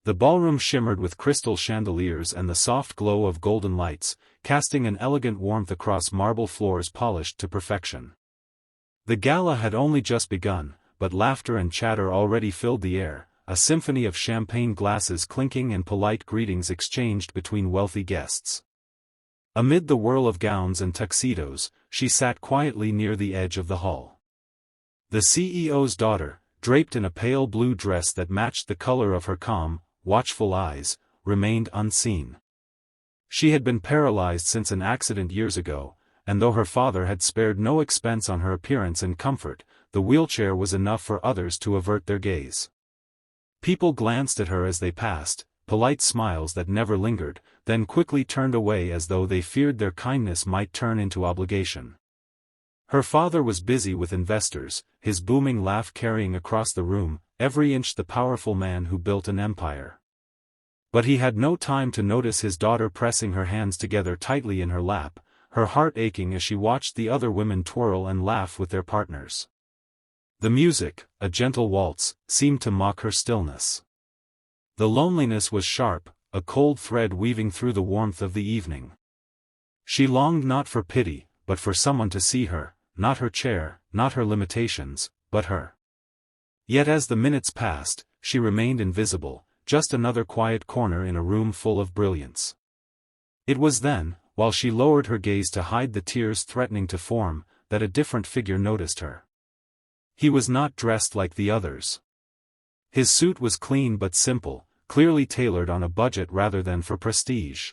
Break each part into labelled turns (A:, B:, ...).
A: The ballroom shimmered with crystal chandeliers and the soft glow of golden lights, casting an elegant warmth across marble floors polished to perfection. The gala had only just begun, but laughter and chatter already filled the air, a symphony of champagne glasses clinking and polite greetings exchanged between wealthy guests. Amid the whirl of gowns and tuxedos, she sat quietly near the edge of the hall. The CEO's daughter, draped in a pale blue dress that matched the color of her calm, watchful eyes, remained unseen. She had been paralyzed since an accident years ago, and though her father had spared no expense on her appearance and comfort, the wheelchair was enough for others to avert their gaze. People glanced at her as they passed, polite smiles that never lingered, then quickly turned away as though they feared their kindness might turn into obligation. Her father was busy with investors, his booming laugh carrying across the room, every inch the powerful man who built an empire. But he had no time to notice his daughter pressing her hands together tightly in her lap, her heart aching as she watched the other women twirl and laugh with their partners. The music, a gentle waltz, seemed to mock her stillness. The loneliness was sharp, a cold thread weaving through the warmth of the evening. She longed not for pity, but for someone to see her, not her chair, not her limitations, but her. Yet as the minutes passed, she remained invisible, just another quiet corner in a room full of brilliance. It was then, while she lowered her gaze to hide the tears threatening to form, that a different figure noticed her. He was not dressed like the others. His suit was clean but simple, clearly tailored on a budget rather than for prestige.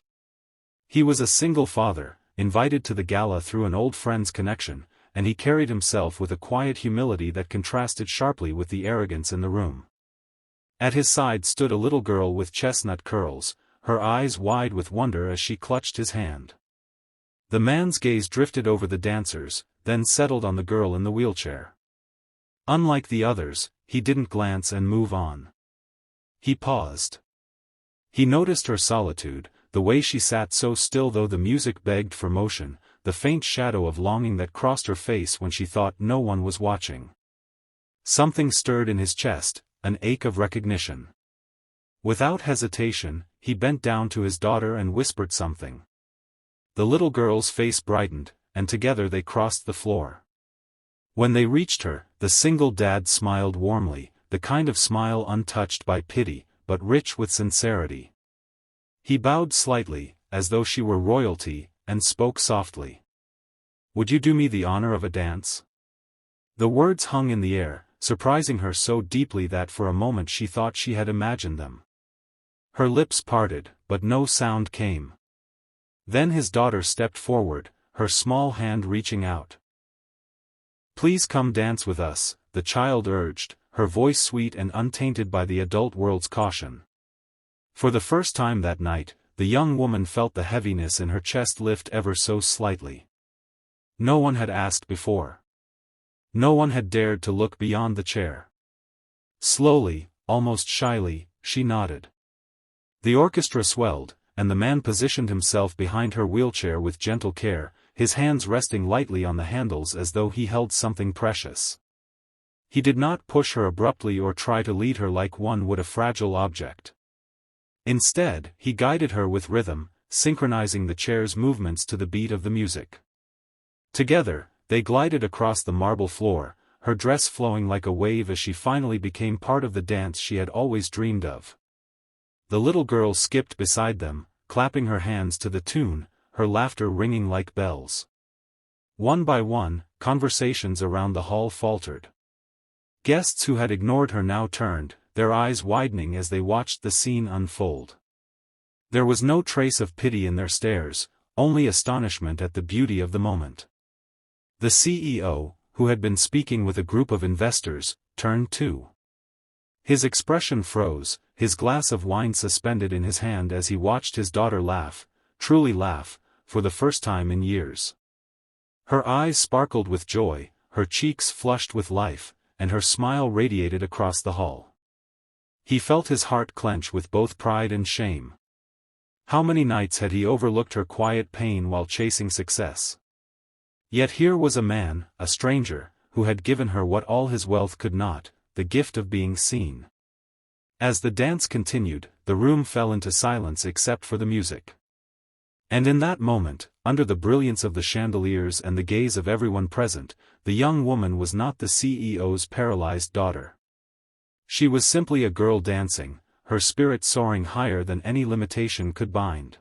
A: He was a single father, invited to the gala through an old friend's connection, and he carried himself with a quiet humility that contrasted sharply with the arrogance in the room. At his side stood a little girl with chestnut curls, her eyes wide with wonder as she clutched his hand. The man's gaze drifted over the dancers, then settled on the girl in the wheelchair. Unlike the others, he didn't glance and move on. He paused. He noticed her solitude, the way she sat so still though the music begged for motion, the faint shadow of longing that crossed her face when she thought no one was watching. Something stirred in his chest, an ache of recognition. Without hesitation, he bent down to his daughter and whispered something. The little girl's face brightened, and together they crossed the floor. When they reached her, the single dad smiled warmly, the kind of smile untouched by pity, but rich with sincerity. He bowed slightly, as though she were royalty, and spoke softly. "Would you do me the honor of a dance?" The words hung in the air, surprising her so deeply that for a moment she thought she had imagined them. Her lips parted, but no sound came. Then his daughter stepped forward, her small hand reaching out. "Please come dance with us," the child urged, her voice sweet and untainted by the adult world's caution. For the first time that night, the young woman felt the heaviness in her chest lift ever so slightly. No one had asked before. No one had dared to look beyond the chair. Slowly, almost shyly, she nodded. The orchestra swelled, and the man positioned himself behind her wheelchair with gentle care, his hands resting lightly on the handles as though he held something precious. He did not push her abruptly or try to lead her like one would a fragile object. Instead, he guided her with rhythm, synchronizing the chair's movements to the beat of the music. Together, they glided across the marble floor, her dress flowing like a wave as she finally became part of the dance she had always dreamed of. The little girl skipped beside them, clapping her hands to the tune, her laughter ringing like bells. One by one, conversations around the hall faltered. Guests who had ignored her now turned, their eyes widening as they watched the scene unfold. There was no trace of pity in their stares, only astonishment at the beauty of the moment. The CEO, who had been speaking with a group of investors, turned too. His expression froze, his glass of wine suspended in his hand as he watched his daughter laugh, truly laugh, for the first time in years. Her eyes sparkled with joy, her cheeks flushed with life, and her smile radiated across the hall. He felt his heart clench with both pride and shame. How many nights had he overlooked her quiet pain while chasing success? Yet here was a man, a stranger, who had given her what all his wealth could not, the gift of being seen. As the dance continued, the room fell into silence except for the music. And in that moment, under the brilliance of the chandeliers and the gaze of everyone present, the young woman was not the CEO's paralyzed daughter. She was simply a girl dancing, her spirit soaring higher than any limitation could bind.